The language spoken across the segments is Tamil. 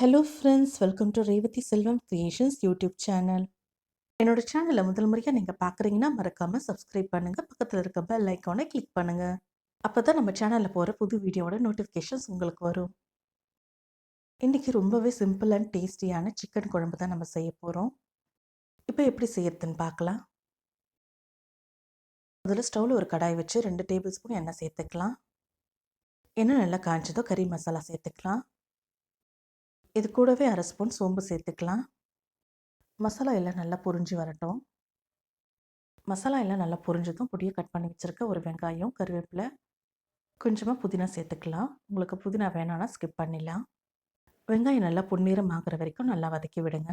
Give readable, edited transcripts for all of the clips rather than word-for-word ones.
Hello friends, welcome to Revathi Selvam creations YouTube channel. என்னோட சேனலை முதல் முறையாக நீங்கள் பார்க்குறீங்கன்னா மறக்காமல் சப்ஸ்கிரைப் பண்ணுங்கள். பக்கத்தில் இருக்க பெல் ஐக்கானை கிளிக் பண்ணுங்கள். அப்போ தான் நம்ம சேனலில் போகிற புது வீடியோவோட நோட்டிஃபிகேஷன்ஸ் உங்களுக்கு வரும். இன்றைக்கி ரொம்பவே சிம்பிள் அண்ட் டேஸ்டியான சிக்கன் குழம்பு தான் நம்ம செய்ய போகிறோம். இப்போ எப்படி செய்யறதுன்னு பார்க்கலாம். முதல்ல ஸ்டவ்வில் ஒரு கடாய் வச்சு 2 டேபிள் ஸ்பூன் எண்ணெய் சேர்த்துக்கலாம். எண்ணெய் நல்லா காய்ச்சதோ கறி மசாலா சேர்த்துக்கலாம். இது கூடவே 1/2 ஸ்பூன் சோம்பு சேர்த்துக்கலாம். மசாலா எல்லாம் நல்லா பொரிஞ்சு வரட்டும். மசாலா எல்லாம் நல்லா பொரிஞ்சதும் பொடியை கட் பண்ணி வச்சுருக்க ஒரு வெங்காயம், கருவேப்பிலை, கொஞ்சமாக புதினா சேர்த்துக்கலாம். உங்களுக்கு புதினா வேணான்னா ஸ்கிப் பண்ணிடலாம். வெங்காயம் நல்லா பொன்னிறம் ஆகிற வரைக்கும் நல்லா வதக்கி விடுங்க.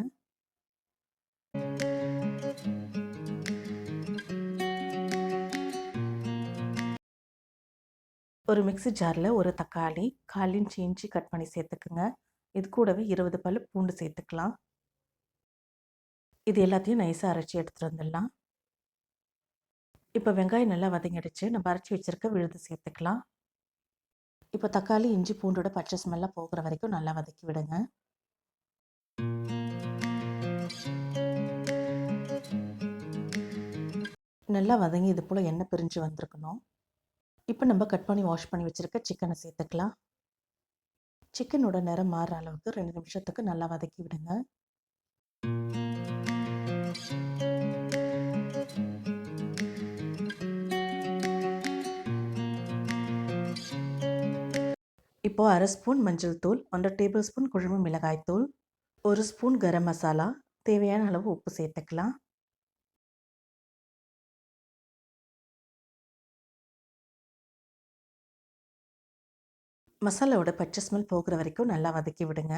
ஒரு மிக்ஸி ஜாரில் ஒரு தக்காளி, 1/4 இன்ச் இஞ்சி கட் பண்ணி சேர்த்துக்குங்க. இது கூடவே 20 பல் பூண்டு சேர்த்துக்கலாம். இது எல்லாத்தையும் நைஸாக அரைச்சி எடுத்துகிட்டு வந்துடலாம். இப்போ வெங்காயம் நல்லா வதங்கிடுச்சு. நம்ம அரைச்சி வச்சுருக்க விழுது சேர்த்துக்கலாம். இப்போ தக்காளி, இஞ்சி, பூண்டோட பச்சை ஸ்மெல்லாம் போகிற வரைக்கும் நல்லா வதக்கி விடுங்க. நல்லா வதங்கி இது போல் எண்ணெய் பிரிஞ்சு வந்திருக்கணும். இப்போ நம்ம கட் பண்ணி வாஷ் பண்ணி வச்சுருக்க சிக்கனை சேர்த்துக்கலாம். சிக்கனோட நிறம் மாறுற அளவுக்கு 2 நிமிஷத்துக்கு நல்லா வதக்கி விடுங்க. இப்போ 1/2 ஸ்பூன் மஞ்சள் தூள், 1 டேபிள் ஸ்பூன் குழம்பு மிளகாய் தூள், 1 ஸ்பூன் கரம் மசாலா, தேவையான அளவு உப்பு சேர்த்துக்கலாம். மசாலாவோட பச்சை ஸ்மெல் போகிற வரைக்கும் நல்லா வதக்கி விடுங்க.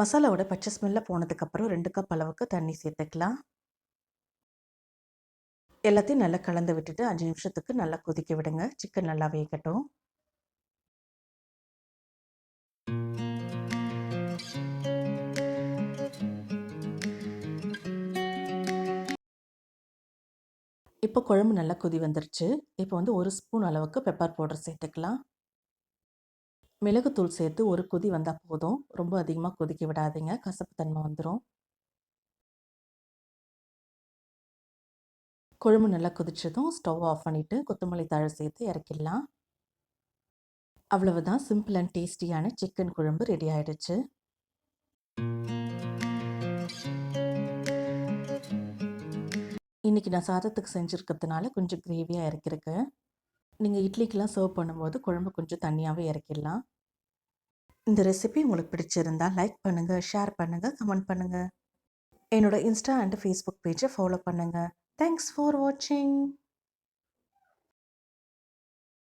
மசாலாவோட பச்சை ஸ்மெல்ல போனதுக்கப்புறம் 2 கப் அளவுக்கு தண்ணி சேர்த்துக்கலாம். எல்லாத்தையும் நல்லா கலந்து விட்டுட்டு 5 நிமிஷத்துக்கு நல்லா கொதிக்க விடுங்க. சிக்கன் நல்லா வேகட்டும். இப்போ குழம்பு நல்லா கொதி வந்துருச்சு. இப்போ 1 ஸ்பூன் அளவுக்கு பெப்பர் பவுடர் சேர்த்துக்கலாம். மிளகுத்தூள் சேர்த்து ஒரு கொதி வந்தால் போதும். ரொம்ப அதிகமாக கொதிக்க விடாதீங்க, கசப்பு தன்மை வந்துடும். குழம்பு நல்லா கொதிச்சதும் ஸ்டவ் ஆஃப் பண்ணிவிட்டு கொத்தமல்லி தழை சேர்த்து இறக்கிடலாம். அவ்வளவுதான், சிம்பிள் அண்ட் டேஸ்டியான சிக்கன் குழம்பு ரெடி ஆயிடுச்சு. இன்றைக்கி நான் சாதத்துக்கு செஞ்சுருக்கிறதுனால கொஞ்சம் கிரேவியாக இறக்கிருக்கேன். நீங்கள் இட்லிக்கெலாம் சர்வ் பண்ணும்போது குழம்பு கொஞ்சம் தண்ணியாகவே இறக்கிடலாம். இந்த ரெசிபி உங்களுக்கு பிடிச்சிருந்தா லைக் பண்ணுங்கள், ஷேர் பண்ணுங்கள், கமெண்ட் பண்ணுங்கள். என்னோட இன்ஸ்டா அண்ட் ஃபேஸ்புக் பேஜை ஃபாலோ பண்ணுங்கள். தேங்க்ஸ் ஃபார் வாட்சிங்.